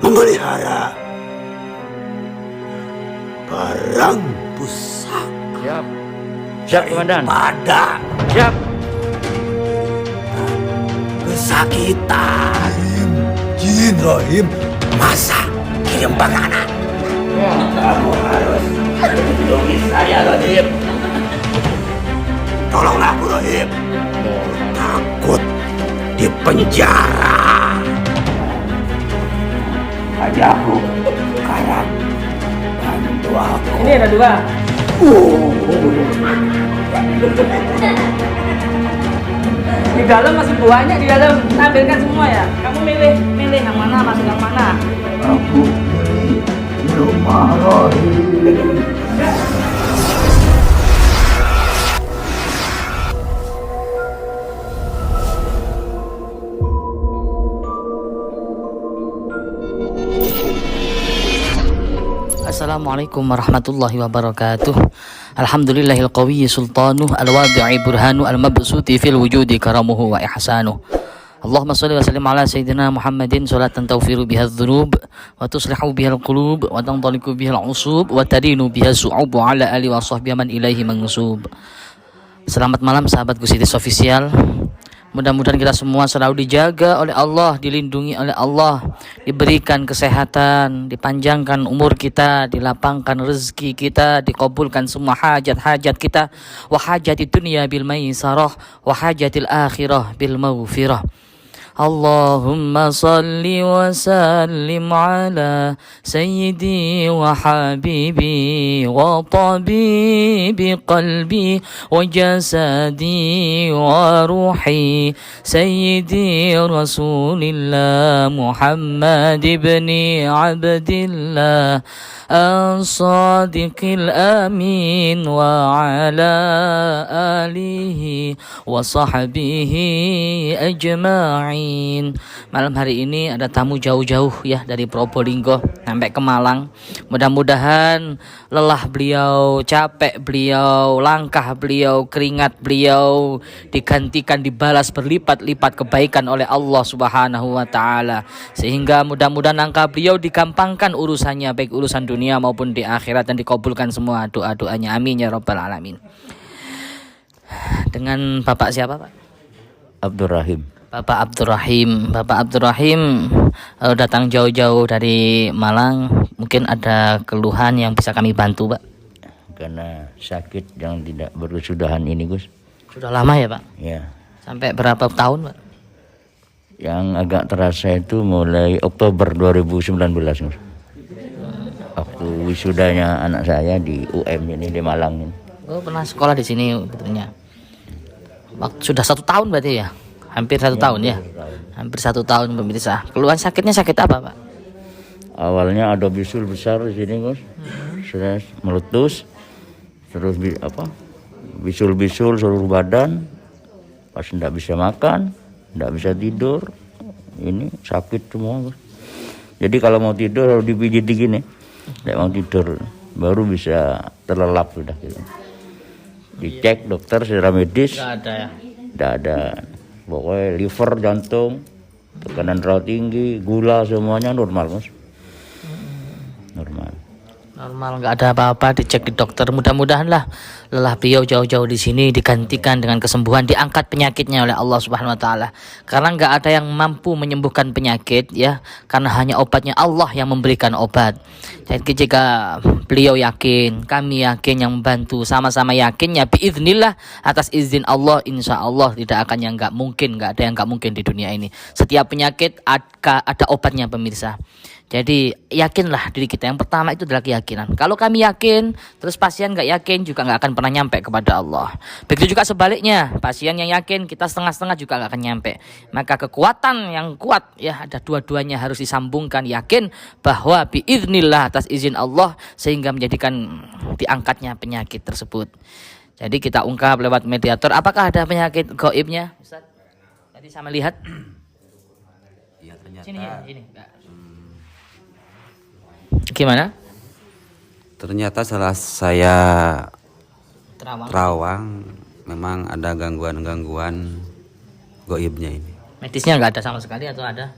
memelihara barang pusaka. Siap. Siap, Komandan. Pada Siap. kesakitan. Jin Rohim, masa kirim makanan? Kamu harus lindungi saya, Rohim. Tolonglah aku, Rohim. Takut di penjara. Ayahku, Karam, bantu aku. Ini ada dua. Di dalam masih banyak di dalam. Tampilkan semua ya. Kamu milih yang mana, masuk yang mana. Aku pilih rumah Rohim. Assalamualaikum warahmatullahi wabarakatuh. Alhamdulillahil qawiyyi sultanuh al-wadi'i burhanuh al-mabsuti fil wujudi karamuhu wa ihsanuh. Allahumma shalli wa sallim ala sayyidina Muhammadin salatan tawfiru biha adh-dhunub wa tuslihu biha al-qulub wa tantaliqu biha al-usub wa tadinu biha su'ub wa ala alihi wa sahbihi man ilaihi mangusub. Selamat malam sahabat Gusitis Official. Mudah-mudahan kita semua selalu dijaga oleh Allah, dilindungi oleh Allah, diberikan kesehatan, dipanjangkan umur kita, dilapangkan rezeki kita, dikabulkan semua hajat-hajat kita, wa hajati dunya bil maisarah, wa hajatil akhirah bil maghfirah. Allahumma salli wa sallim ala sayyidi wa habibi wa tabibi qalbi wa jasadi wa ruhi sayyidi rasulillah Muhammad ibn Abdillah as-sadiqil amin wa ala alihi wa sahbihi ajma'in. Malam hari ini ada tamu jauh-jauh ya dari Probolinggo sampai ke Malang. Mudah-mudahan lelah beliau, capek beliau, langkah beliau, keringat beliau digantikan, dibalas berlipat-lipat kebaikan oleh Allah Subhanahu wa taala. Sehingga mudah-mudahan angka beliau digampangkan urusannya, baik urusan dunia maupun di akhirat, dan dikabulkan semua doa-doanya. Amin ya rabbal alamin. Dengan Bapak siapa, Pak? Abdurrahim. Bapak Abdurrahim datang jauh-jauh dari Malang. Mungkin ada keluhan yang bisa kami bantu, Pak? Karena sakit yang tidak berkesudahan ini, Gus. Sudah lama ya, Pak? Ya. Sampai berapa tahun, Pak? Yang agak terasa itu mulai Oktober 2019, Gus. Waktu wisudanya anak saya di UM ini, di Malang ini. Oh, pernah sekolah di sini betulnya. Sudah 1 tahun berarti ya? Hampir 1 tahun ya? Hampir 1 tahun pemirsa. Keluhan sakitnya sakit apa, Pak? Awalnya ada bisul besar di sini, Gus. Sudah meletus. Terus bisul-bisul seluruh badan. Pas tidak bisa makan, tidak bisa tidur. Ini sakit semua, Gus. Jadi kalau mau tidur harus dipijit gini. Tidak mau tidur, baru bisa terlelap sudah gitu. Dicek dokter secara medis. Tidak ada ya? Tidak ada. Pokoknya liver, jantung, tekanan darah tinggi, gula semuanya normal, Mas. Normal, nggak ada apa-apa, dicek di dokter. Mudah-mudahan lah lelah beliau jauh-jauh di sini digantikan dengan kesembuhan, diangkat penyakitnya oleh Allah Subhanahu wa taala. Karena nggak ada yang mampu menyembuhkan penyakit ya, karena hanya obatnya Allah yang memberikan obat. Jadi jika beliau yakin, kami yakin, yang membantu sama-sama yakin ya biiznillah, atas izin Allah, insya Allah tidak akan yang nggak mungkin, nggak ada yang nggak mungkin di dunia ini. Setiap penyakit ada obatnya, pemirsa. Jadi yakinlah diri kita. Yang pertama itu adalah keyakinan. Kalau kami yakin, terus pasien nggak yakin juga nggak akan pernah nyampe kepada Allah. Begitu juga sebaliknya, pasien yang yakin, kita setengah-setengah juga nggak akan nyampe. Maka kekuatan yang kuat ya ada dua-duanya, harus disambungkan. Yakin bahwa biiznillah, atas izin Allah, sehingga menjadikan diangkatnya penyakit tersebut. Jadi kita ungkap lewat mediator. Apakah ada penyakit gaibnya, Ustaz? Tadi sama lihat. Iya, ternyata. Sini. Gimana? Ternyata setelah saya Terawang. terawang memang ada gangguan-gangguan goibnya ini. Medisnya nggak ada sama sekali atau ada?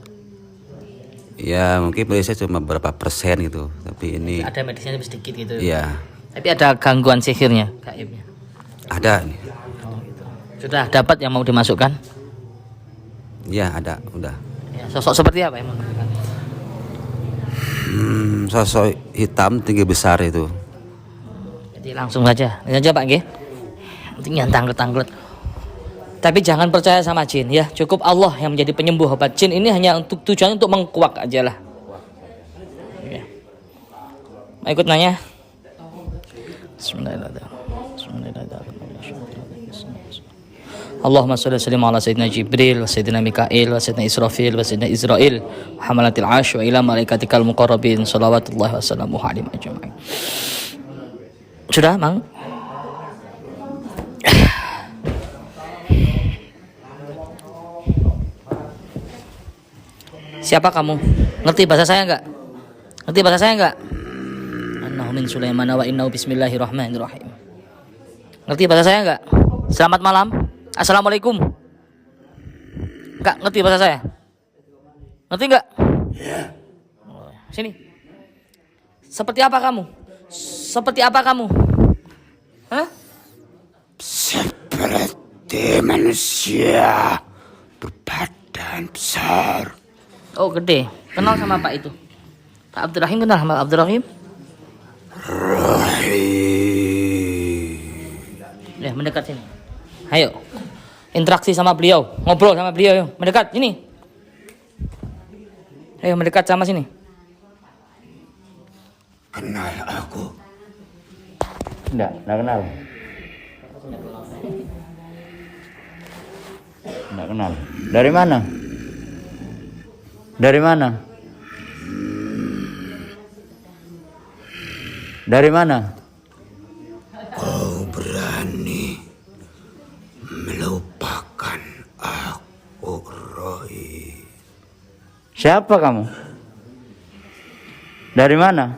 Ya mungkin periset cuma berapa persen gitu, tapi ini Ada medisnya tapi sedikit gitu. ya Tapi ada gangguan sihirnya, gaibnya. ada nih. Sudah dapat yang mau dimasukkan? Ya ada, udah. Ya, sosok seperti apa yang mau dimasukkan? Sosok hitam tinggi besar itu. Jadi langsung saja. Ini aja Pak nggih. Penting yang tanglet-tanglet. Tapi jangan percaya sama jin ya. Cukup Allah yang menjadi penyembuh obat. Jin ini hanya untuk tujuannya untuk mengkuak aja lah. Ya. Mau ikut nanya? Bismillahirrahmanirrahim. Allahumma sholli wa sallim ala sayyidina Jibril wa sayyidina Mikail wa sayyidina Israfil wa sayyidina Israil wa hamalatil arsh wa ila malaikatikal muqarrabin salawatullahi wa salamuhu alaihim ajma'in. Sudah, Mang? Siapa kamu? Ngerti bahasa saya enggak? Ngerti bahasa saya enggak? Annahu min Sulaiman wa innahu bismillahirrahmanirrahim. Ngerti bahasa saya enggak? Selamat malam. Assalamualaikum. Enggak ngerti bahasa saya? Ngerti enggak? Ya. Sini. Seperti apa kamu? Seperti apa kamu? Hah? Seperti manusia berbadan besar. Oh, gede. Kenal sama Pak itu? Pak Abdurrahim, kenal sama Abdurrahim? Ya, mendekat sini. Ayo. Interaksi sama beliau, ngobrol sama beliau, yuk. Mendekat sini. Ayo mendekat sama sini. Kenal aku. Enggak kenal. Enggak kenal. Dari mana? Dari mana? Dari mana? Kau berani melupakan aku, Roy. Siapa kamu? Dari mana?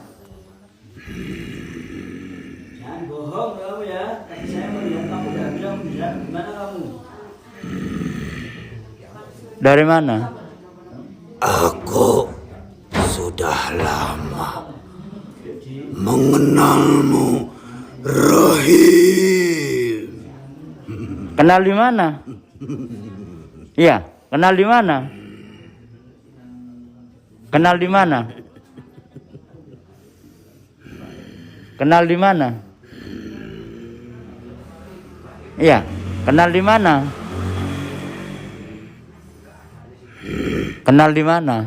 Jangan bohong kamu ya. Tadi saya melihat kamu udah bilang di mana kamu? Dari mana? Aku sudah lama mengenalmu, Rahim. Kenal di mana? Iya, kenal di mana? Kenal di mana? Kenal di mana? Iya, kenal di mana? Kenal di mana?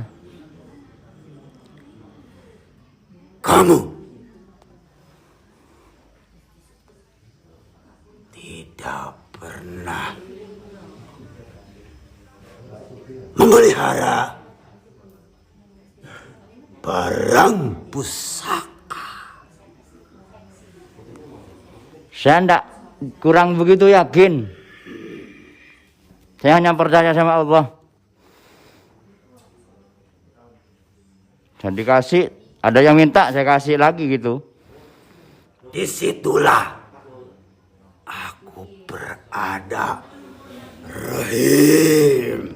Kamu tidak pernah memelihara barang pusaka. Saya enggak kurang begitu yakin. Saya hanya percaya sama Allah. Saya dikasih, ada yang minta, saya kasih lagi gitu. Disitulah aku berada, Rahim.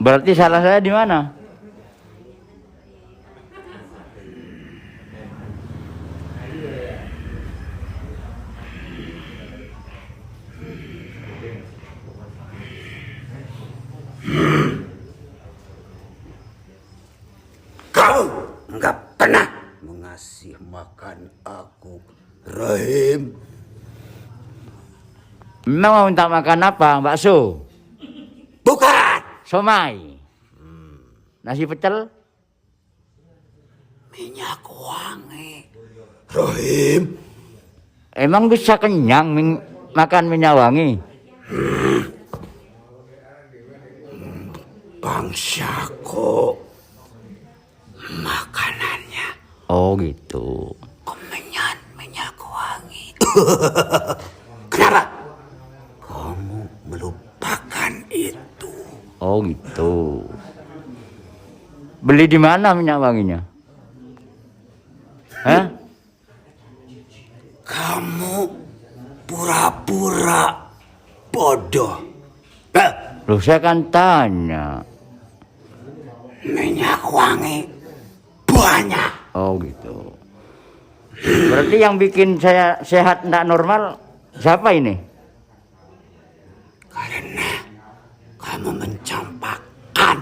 Berarti salah saya di mana? Kamu nggak pernah mengasih makan aku, Rahim. Memang mau minta makan apa? Bakso? Bukan. Somai? Nasi pecel? Minyak wangi, Rahim. Emang bisa kenyang makan minyak wangi? Bangsaku makanannya Oh gitu. kemenyan minyak wangi. Kenapa? Kamu melupakan itu. Oh gitu. Beli di mana minyak wanginya? Hah? Kamu pura-pura bodoh. Loh saya kan tanya. minyak wangi banyak. Oh gitu. Berarti yang bikin saya sehat tidak normal siapa ini? Karena kamu mencampakkan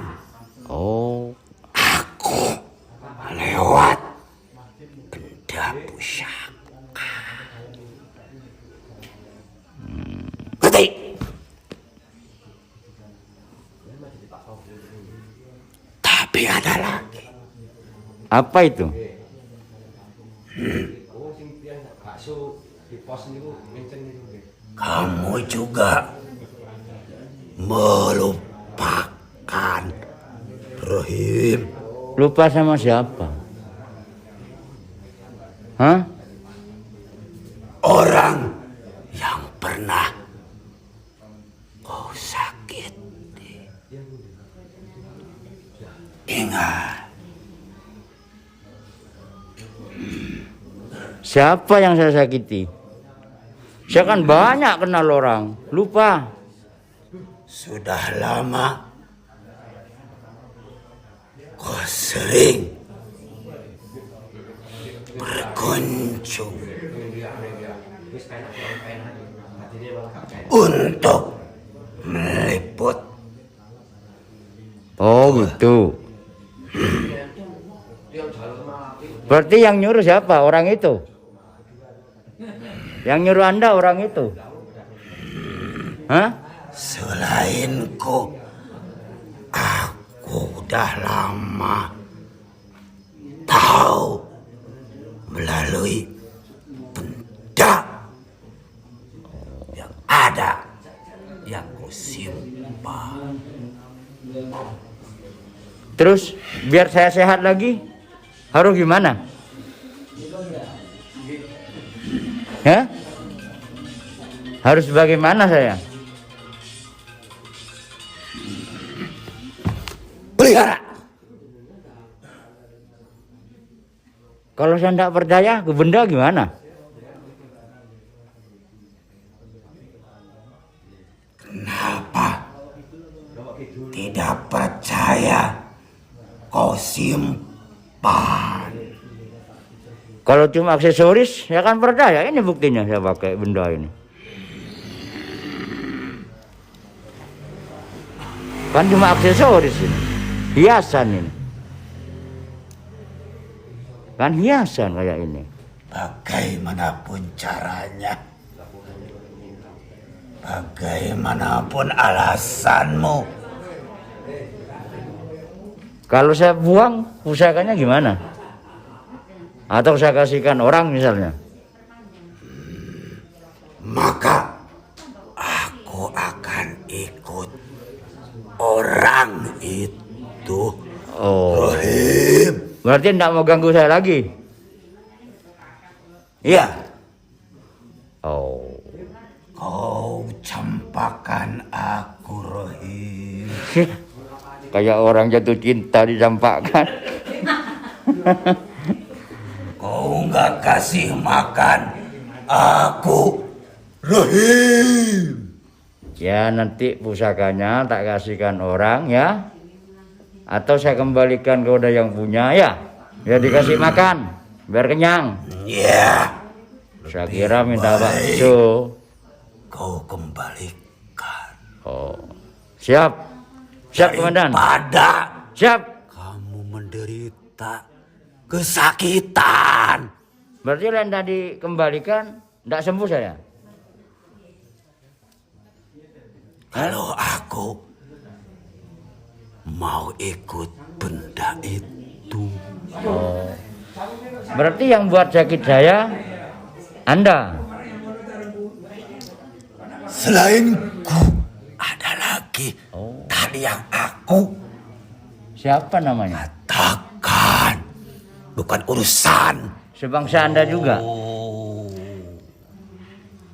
Oh, aku lewat benda pusaka. Ngerti? Tapi ada lagi. apa itu? Kamu juga melupakan Rohim. Lupa sama siapa? Hah? Orang yang pernah kau sakiti. Ingat. Siapa yang saya sakiti? Saya kan banyak kenal orang. Lupa. Sudah lama kau sering berkunjung untuk meliput. Oh gitu. Berarti yang nyuruh siapa? Orang itu? Yang nyuruh Anda orang itu? Hah? Selainku, aku udah lama tahu melalui benda yang ada yang ku simpan. Terus biar saya sehat lagi harus gimana? Hah? Harus bagaimana saya? Pelihara. Kalau saya tidak percaya ke benda gimana? Kenapa tidak percaya kau simpan? Kalau cuma aksesoris, saya kan percaya. Ini buktinya saya pakai benda ini. Kan cuma aksesoris ini. Hiasan ini. Kan hiasan kayak ini. Bagaimanapun caranya, bagaimanapun alasanmu, Kalau saya buang, pusakanya gimana? Atau saya kasihkan orang misalnya. maka aku akan ikut orang itu. Oh, Rohim. berarti tidak mau ganggu saya lagi. Ya, Oh, kau campakan aku, Rohim. kayak orang jatuh cinta dicampakkan. Kau nggak kasih makan aku, Rohim. Ya nanti pusakanya tak kasihkan orang ya. Atau saya kembalikan kepada yang punya ya. Ya dikasih makan biar kenyang. Ya, Saya kira minta bakso. kau kembalikan. Oh, siap. Siap komandan. Pada Siap. kamu menderita kesakitan. Berarti lain tadi kembalikan tidak sembuh saya. Kalau aku mau ikut benda itu, Oh. Berarti yang buat sakit saya Anda. selainku ada lagi. Oh. Tadi yang aku Siapa namanya? katakan bukan urusan. Sebangsa Anda juga? Oh,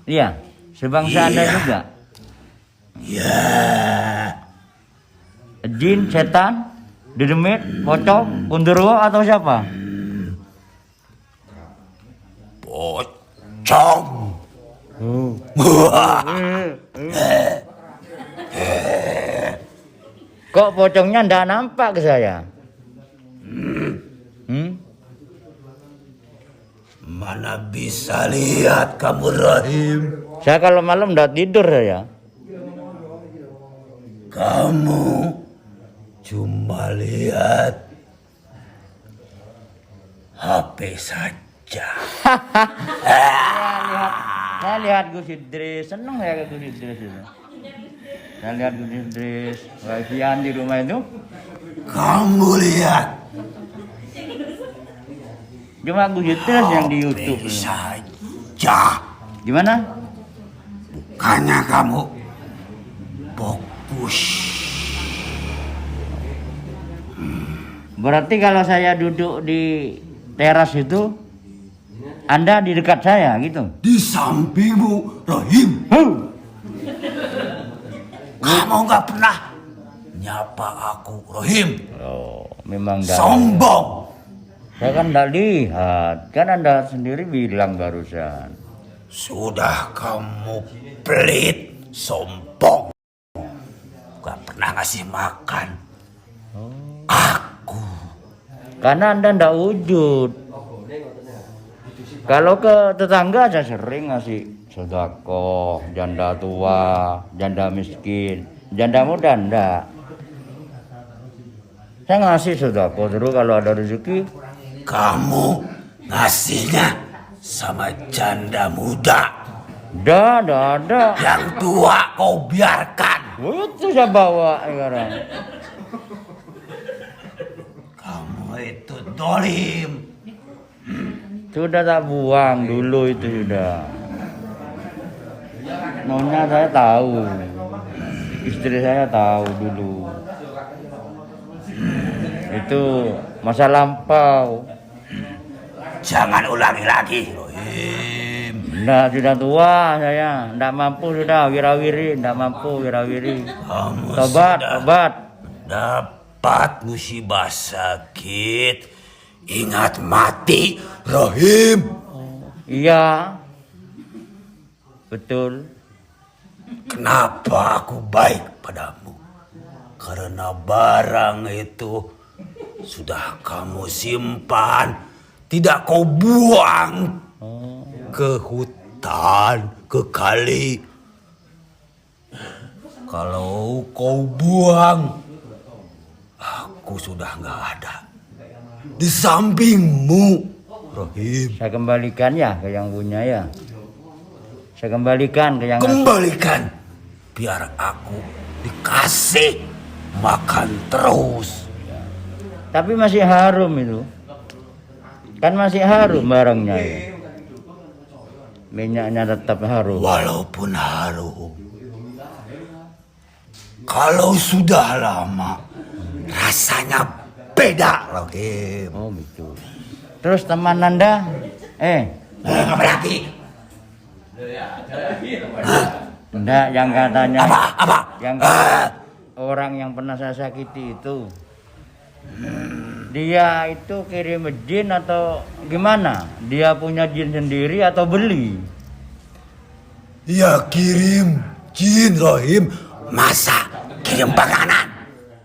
Iya, sebangsa Anda Iya. juga. ya, Jin, setan, dedemit, pocong, gundurwo atau siapa? pocong. Kok pocongnya ndak nampak ke saya? Mana bisa lihat kamu Rahim? Saya kalau malam udah tidur saya. Kamu cuma lihat HP saja. Saya lihat Gus Idris, seneng ya ke Gus Idris itu. Saya lihat Gus Idris, wifi-an di rumah itu. Kamu lihat Cuma Gus Idris yang di YouTube. HP saja. Gimana? Bukannya kamu fokus. Berarti kalau saya duduk di teras itu, Anda di dekat saya gitu. Di sampingmu Rahim. Kamu nggak pernah nyapa aku Rahim. Oh, memang enggak. Sombong. Saya kan enggak lihat. Kan Anda sendiri bilang barusan. Sudah kamu pelit, sombong. Gak pernah ngasih makan. Aku. Karena Anda enggak wujud. Kalau ke tetangga saya sering ngasih sedekah, janda tua, janda miskin, janda muda enggak. Saya ngasih sedekah terus kalau ada rezeki. Kamu ngasihnya sama janda muda. Dah ada. Yang tua kau biarkan. Itu saya bawa sekarang. Kamu itu dolim. Sudah tak buang dulu itu sudah. Nona saya tahu. Istri saya tahu dulu. Itu masa lampau. Jangan ulangi lagi, Rahim. Nggak, sudah tua saya. Nggak mampu sudah wirawiri. Nggak mampu wirawiri. Kamu Tobat, sudah tobat. dapat musibah sakit. Ingat mati, Rahim. Iya. Betul. Kenapa aku baik padamu? Karena barang itu sudah kamu simpan, tidak kau buang ke hutan, ke kali. Kalau kau buang, aku sudah nggak ada di sampingmu, Rahim. Saya kembalikan ya ke yang punya ya. Saya kembalikan ke yang Kembalikan, biar aku dikasih makan terus. Tapi masih harum itu. Kan masih harum barangnya ya. Minyaknya tetap harum. Walaupun harum, kalau sudah lama, rasanya beda, Rahim. Oh gitu. Terus teman Anda? Apa lagi? Enggak, yang katanya Apa? yang kata orang yang pernah saya sakiti itu. Dia itu kirim jin atau gimana? Dia punya jin sendiri atau beli? Ya kirim jin, Rahim. Masa kirim makanan?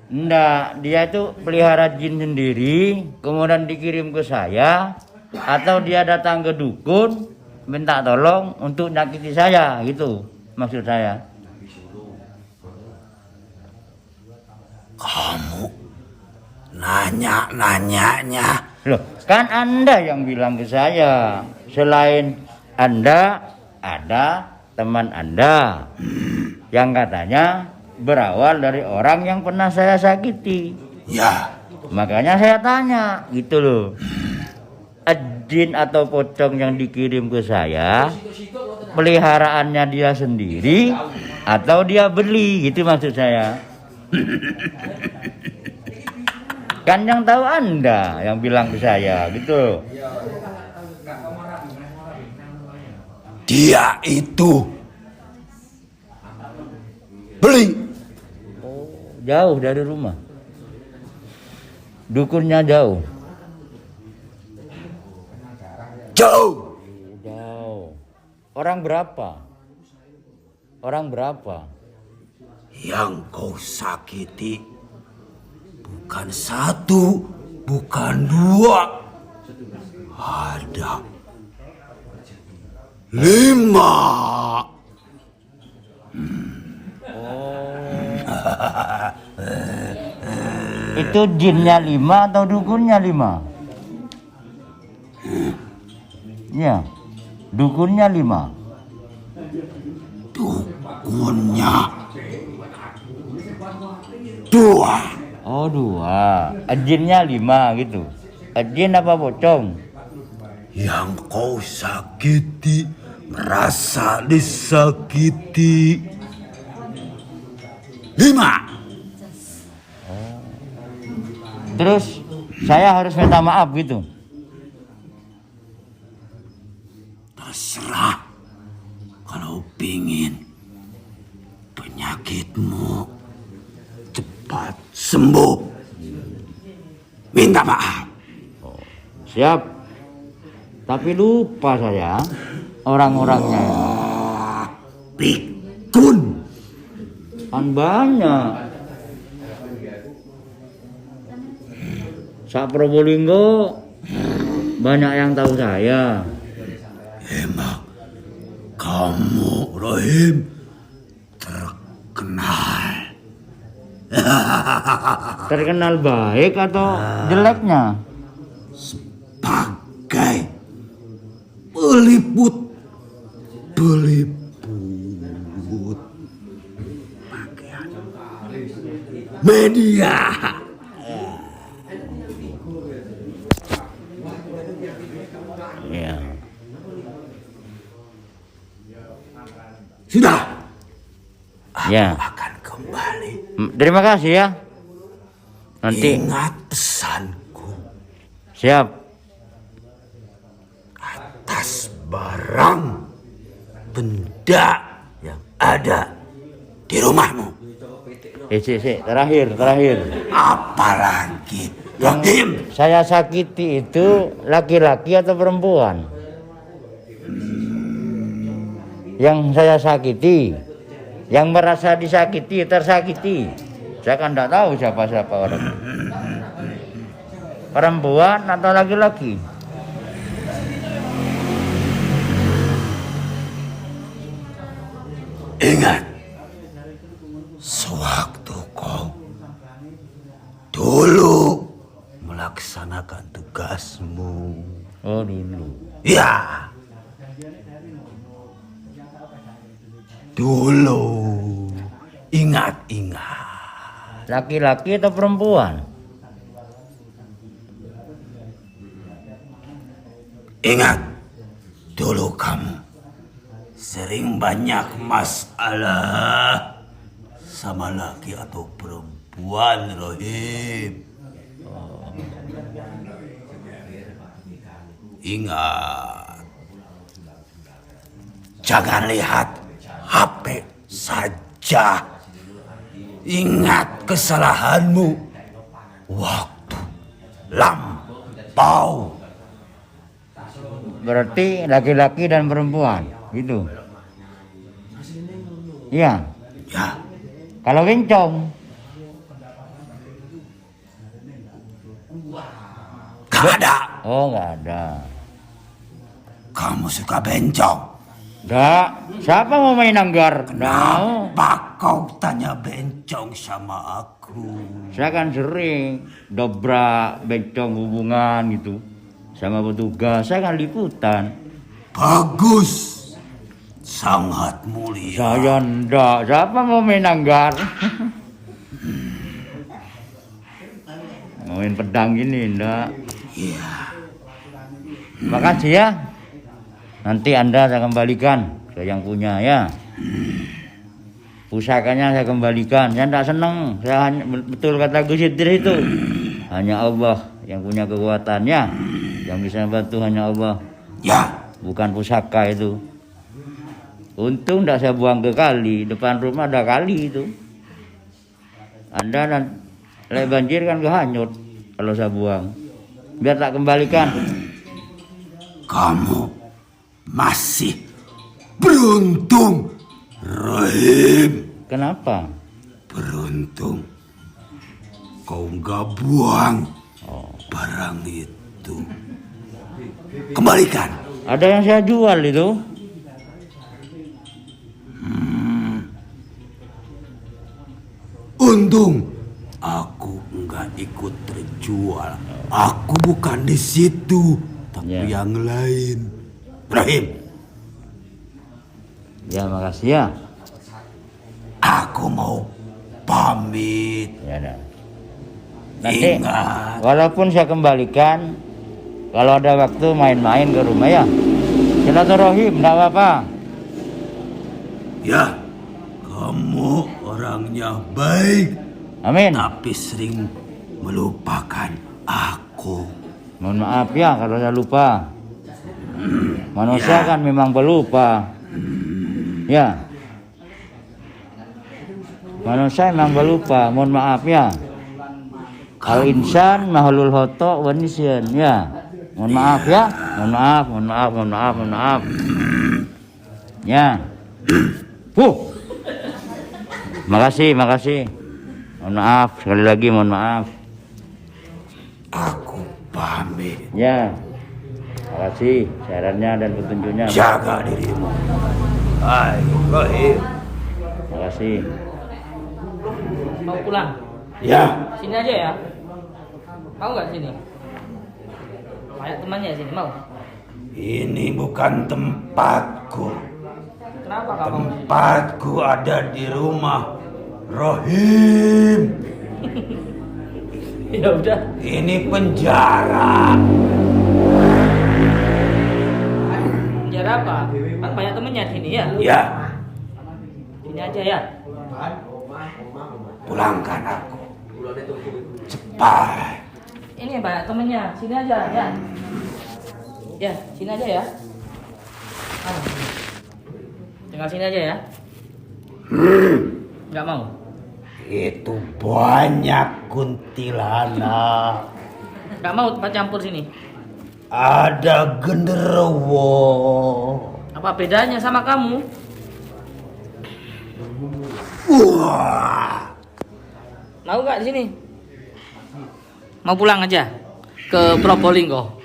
Enggak, dia itu pelihara jin sendiri, kemudian dikirim ke saya, atau dia datang ke dukun, minta tolong untuk nyakiti saya, gitu maksud saya. Kamu nanya-nanyanya. Loh, kan Anda yang bilang ke saya, selain Anda ada teman Anda yang katanya berawal dari orang yang pernah saya sakiti. Ya, Makanya saya tanya, gitu loh. Jin atau pocong yang dikirim ke saya, peliharaannya dia sendiri atau dia beli, gitu maksud saya. Kan yang tahu Anda yang bilang ke saya, gitu. dia itu beli. Jauh dari rumah. Dukunnya jauh. Jauh. Jauh. Orang berapa? Orang berapa? Yang kau sakiti bukan satu, bukan 2, ada 5. Itu jinnya 5 atau dukunnya 5? Ya, dukunnya 5. Dukunnya 2. Oh 2. Jinnya 5 gitu. Jin apa pocong? Yang kau sakiti merasa disakiti 5. Terus saya harus minta maaf gitu. Terserah. Kalau pingin penyakitmu cepat sembuh, minta maaf. Siap. Tapi lupa saya orang-orangnya. Pikun. Kan banyak. Sak Probolinggo banyak yang tahu saya. Emang kamu, Rohim, terkenal. Terkenal baik atau jeleknya? Pakai peliput pakaian media. Ya. Sudah. Ya. Akan kembali. Terima kasih ya. Nanti Ingat pesanku. siap. Atas barang benda yang ada di rumahmu. Terakhir. Apalagi Yang saya sakiti itu laki-laki atau perempuan? Yang saya sakiti, yang merasa disakiti, tersakiti. Saya kan tidak tahu siapa-siapa orang. Perempuan atau laki-laki? Ingat, sewaktu kau dulu melaksanakan tugasmu. Oh dulu. Ya, dulu. Ingat. Laki-laki atau perempuan? Ingat, dulu kamu sering banyak masalah sama laki atau perempuan, Rohim. Ingat, jangan lihat HP saja. Ingat kesalahanmu waktu lampau. Berarti laki-laki dan perempuan, gitu. Iya. Ya, Kalau bencong, gak ada. oh nggak ada. Kamu suka bencong. Nggak. Siapa mau main anggar? Nggak mau. Kenapa kau tanya bencong sama aku? Saya kan sering dobrak bencong hubungan gitu sama petugas. Saya kan liputan. Bagus. Sangat mulia. Saya ndak. Siapa mau main anggar? Main pedang gini ndak. Iya. Makasih ya. Nanti Anda saya kembalikan ke yang punya ya. Pusakanya saya kembalikan. Saya tidak senang. Saya betul kata Gus Idris itu. Hanya Allah yang punya kekuatannya. Yang bisa membantu hanya Allah. Ya. Bukan pusaka itu. Untung tidak saya buang ke kali. Depan rumah ada kali itu. Anda dan banjir kan kehanyut kalau saya buang. Biar tak kembalikan. Kamu masih beruntung, Rahim. Kenapa? Beruntung. Kau nggak buang barang barang itu. Kembalikan. Ada yang saya jual itu. Untung aku enggak ikut terjual. Aku bukan di situ, tapi Ya. yang lain. Ibrahim, Ya makasih ya. aku mau pamit. Ya dah. Nanti Ingat. walaupun saya kembalikan, kalau ada waktu main-main ke rumah ya. Silaturahim, enggak apa-apa. Ya, kamu orangnya baik, Amin. tapi sering melupakan aku. Mohon maaf ya kalau saya lupa. Manusia kan memang pelupa. Ya. Manusia memang pelupa. Mohon maaf ya. Kalau insan mahlul khoto wa nisyan ya. Mohon maaf ya. Mohon maaf, mohon maaf, mohon maaf, mohon maaf. Ya. Makasih, makasih. Mohon maaf sekali lagi, mohon maaf. Aku pamit. Ya. Makasih sarannya dan petunjuknya. Jaga dirimu. Hai, Ibrahim. Makasih. Mau pulang? Ya, Sini aja ya. Mau nggak sini? Banyak temannya sini, mau? ini bukan tempatku. Kenapa nggak mau? Tempatku ada di rumah Rohim. Ya udah. Ini penjara. Penjara apa? Kan banyak temennya di sini ya. Ya, Sini aja ya. pulangkan aku. Cepat. Ini banyak temennya. Sini aja ya. Ya, sini aja ya. Ah. Tinggal sini aja ya. Nggak mau. Itu banyak kuntilanak. Nggak mau tempat campur sini. Ada genderuwo. Apa bedanya sama kamu? Wah, Mau nggak di sini? Mau pulang aja ke Probolinggo.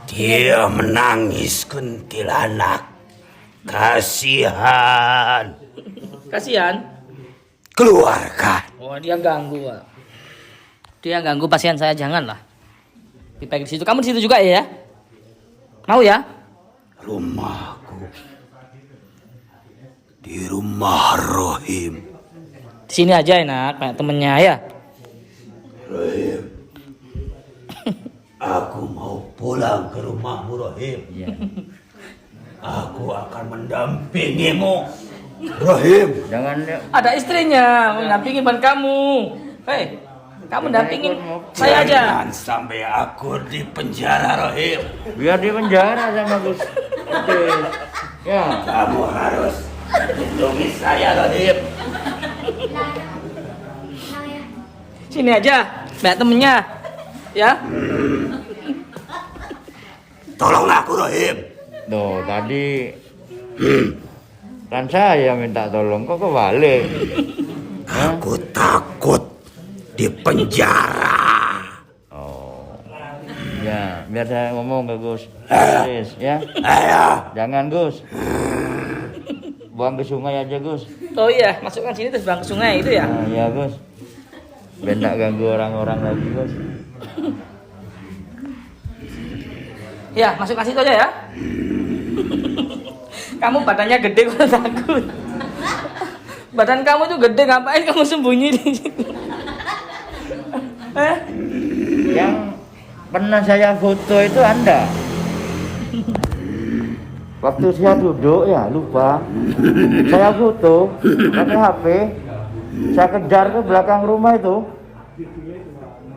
dia menangis kuntilanak. Kasihan. Kasihan. Keluarkan. Oh, dia ganggu, Pak. Dia ganggu pasien saya, janganlah. Dipegang di situ. Kamu di situ juga ya? Mau ya? Rumahku di rumah Rohim. Di sini aja enak, kayak temennya ya. Rohim, aku mau pulang ke rumahmu Rohim. Ya. Aku akan mendampingimu Rohim. Jangan Ada istrinya, mendampingi ban kamu. Hei, kamu dampingin saya aja. Jangan sampai aku di penjara Rohim. biar di penjara sama Gus. Udin. Ya. Kamu harus lindungi saya Rohim. Sini aja, banyak temennya. Ya. Tolong aku Rohim. Tuh tadi kan saya minta tolong kok kebalik. Aku takut di penjara. Oh. Ya, biar saya ngomong ke Gus. Sis, ya. Ayo. Jangan Gus. Buang ke sungai aja Gus. Oh iya, masukkan sini terus buang ke sungai itu ya. Nah, iya Gus. Biar nggak ganggu orang-orang lagi Gus. Ya, masukkan situ aja ya. Kamu badannya gede kok takut. Badan kamu tuh gede, ngapain kamu sembunyi di situ? Yang pernah saya foto itu Anda. Waktu saya duduk ya lupa. Saya foto pakai HP. Saya kejar ke belakang rumah itu.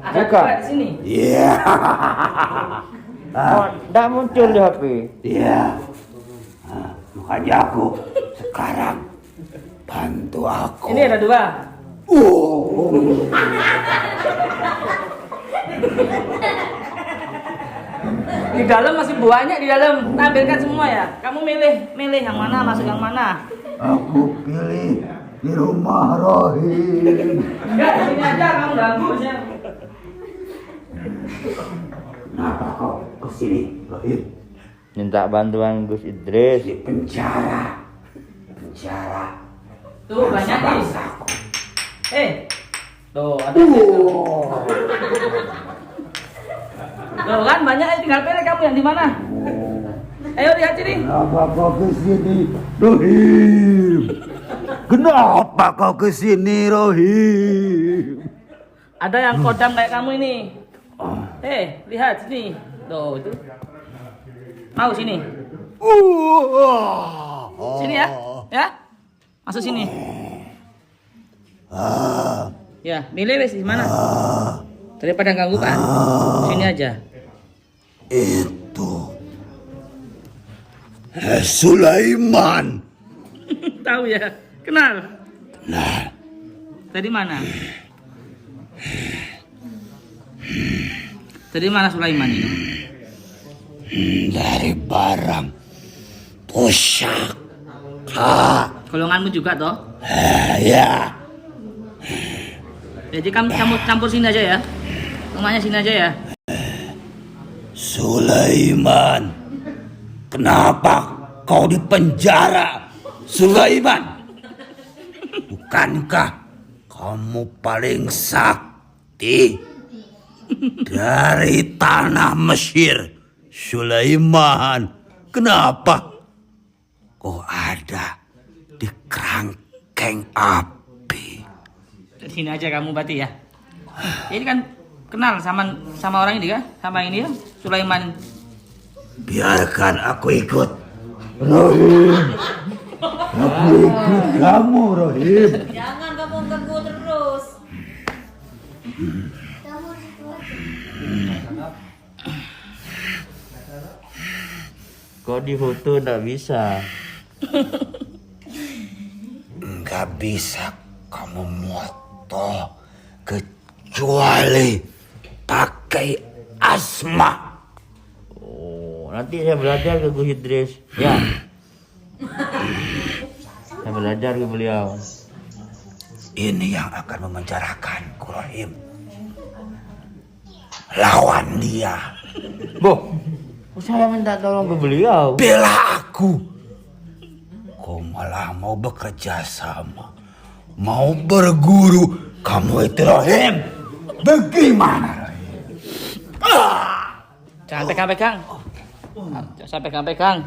Ada Bukan. juga di sini. Iya. Oh, enggak muncul di HP. Iya. Makanya aku sekarang bantu aku. Ini ada dua. Di dalam masih banyak di dalam. Tampilkan semua ya. Kamu milih yang mana, masuk yang mana. Aku pilih di rumah Rohim. Enggak, di sini aja kamu ganggu. Kenapa kau kesini, Rohim? Minta bantuan Gus Idris. Di penjara. Penjara. Tuh banyak nih. Bangsaku. Tuh ada. Tuh kan banyak, tinggal pilih kamu yang di mana. Ayo lihat sini. Kenapa kau kesini, Rohim? Kenapa kau kesini, Rohim? Ada yang kodam kayak kamu ini. Lihat sini. Tuh itu. Mau sini. Sini ya. Ya. Masuk sini. Ya, milih wes di mana? Daripada ganggu kan. Sini aja. Itu Sulaiman. Tahu ya? Kenal? Nah, Dari mana? Dari mana Sulaiman ini? dari barang pusaka. Golonganmu juga toh? Ya, Jadi kamu campur sini aja ya. Rumahnya sini aja ya. Sulaiman. Kenapa kau di penjara, Sulaiman? Bukankah kamu paling sakti dari tanah Mesir, Sulaiman? Kenapa kau ada di kerangkeng api? Di sini aja kamu berarti ya. Ini kan kenal sama orang ini kan? Sama ini ya, Sulaiman. Biarkan aku ikut, Rohim. Aku ikut kamu, Rohim. Jangan kamu ganggu terus. Kok di foto nggak bisa? Nggak bisa kamu moto kecuali pakai asma. Oh, nanti saya belajar ke Gus Idris. Ya. Saya belajar ke beliau. Ini yang akan memenjarakanku, Rohim. Lawan dia. Boh, saya minta tolong ke beliau. Bela aku. Kau malah mau bekerja sama. Mau berguru. Kamu itu, Rohim. Bagaimana, Rohim? Jangan pegang-pegang. Jangan pegang-pegang.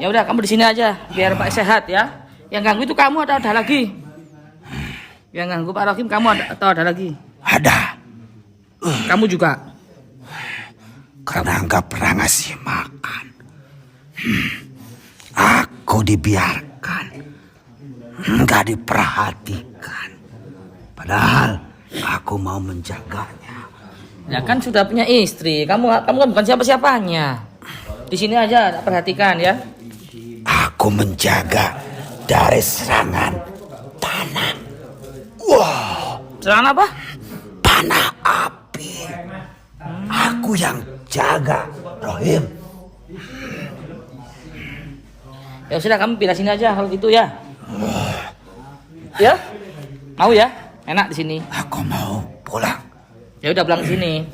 Ya udah, kamu di sini aja biar Pak sehat ya. Yang ganggu itu kamu atau ada lagi? Yang ganggu Pak Rohim kamu atau ada lagi? Ada. Kamu juga. Karena nggak pernah ngasih makan. Aku dibiarkan. Nggak diperhatikan. Padahal aku mau menjaganya. Ya kan sudah punya istri. Kamu kan bukan siapa-siapanya. Di sini aja perhatikan ya. Aku menjaga dari serangan panah. Wah, Serangan apa? panah api. Aku yang jaga, Rohim. Ya sudah, kamu pindah sini aja kalau gitu ya. Ya? Mau ya? Enak di sini. Aku mau pulang. Ya udah pulang ke sini.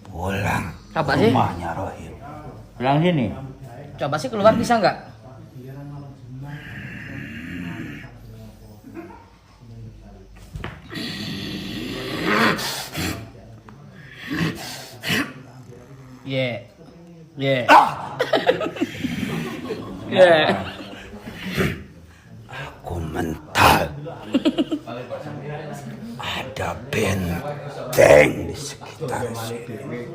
Pulang Apa ke sih? rumahnya Rohim. Pulang sini. Coba sih keluar bisa nggak? Yeah. Yeah. Yeah. Aku mental. Ada benteng di sekitar sini.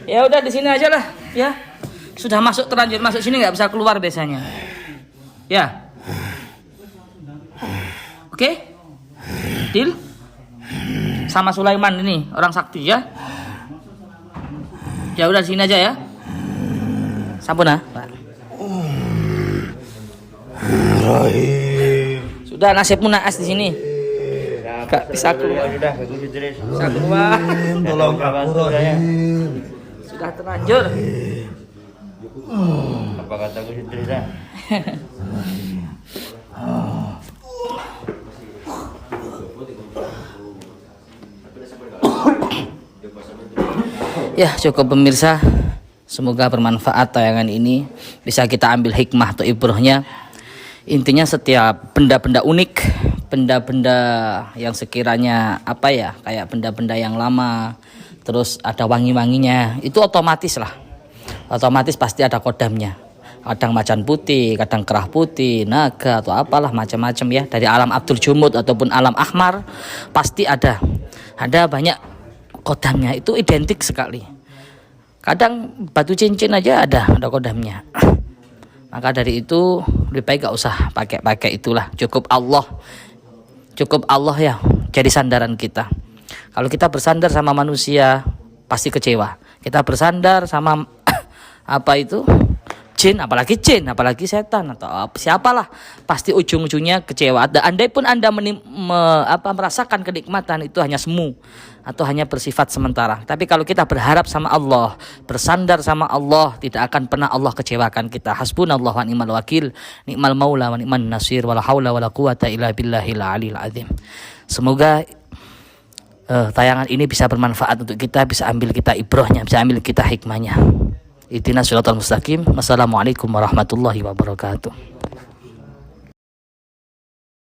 Ya udah di sini aja lah, ya. Sudah terlanjur masuk sini nggak bisa keluar biasanya. Ya. Oke? Deal? Sama Sulaiman ini, orang sakti ya. Ya udah di sini aja ya. Sampun ah, Pak. Rohim. Sudah nasibmu naas di sini. Gak bisa keluar. Sudah ke Gus Idris. Bisa keluar. Tolong aku Rahim. Sudah terlanjur. Apa kata Gus Idris dah? Ya, cukup pemirsa. Semoga bermanfaat tayangan ini. Bisa kita ambil hikmah atau ibrahnya. Intinya setiap benda-benda unik, benda-benda yang sekiranya apa ya, kayak benda-benda yang lama, terus ada wangi-wanginya, itu otomatis lah. Otomatis pasti ada kodamnya. Kadang macan putih, kadang kerah putih, naga atau apalah macam-macam ya. Dari alam Abdul Jumud ataupun alam Ahmar pasti ada. Ada banyak kodamnya, itu identik sekali. Kadang batu cincin aja ada kodamnya. Maka dari itu lebih baik gak usah pakai itulah. Cukup Allah ya jadi sandaran kita. Kalau kita bersandar sama manusia pasti kecewa. Kita bersandar sama jin, apalagi setan atau siapalah, pasti ujung-ujungnya kecewa. Andai pun Anda merasakan kenikmatan, itu hanya semu atau hanya bersifat sementara. Tapi kalau kita berharap sama Allah, bersandar sama Allah, tidak akan pernah Allah kecewakan kita. Hasbunallahu wa ni'mal wakil, ni'mal maula wa ni'man nasir, wala haula wala quwata illa billahil aliyil azim. Semoga tayangan ini bisa bermanfaat untuk kita, bisa ambil kita ibrahnya, bisa ambil kita hikmahnya. Ihdinas siratal mustaqim. Wassalamualaikum warahmatullahi wabarakatuh.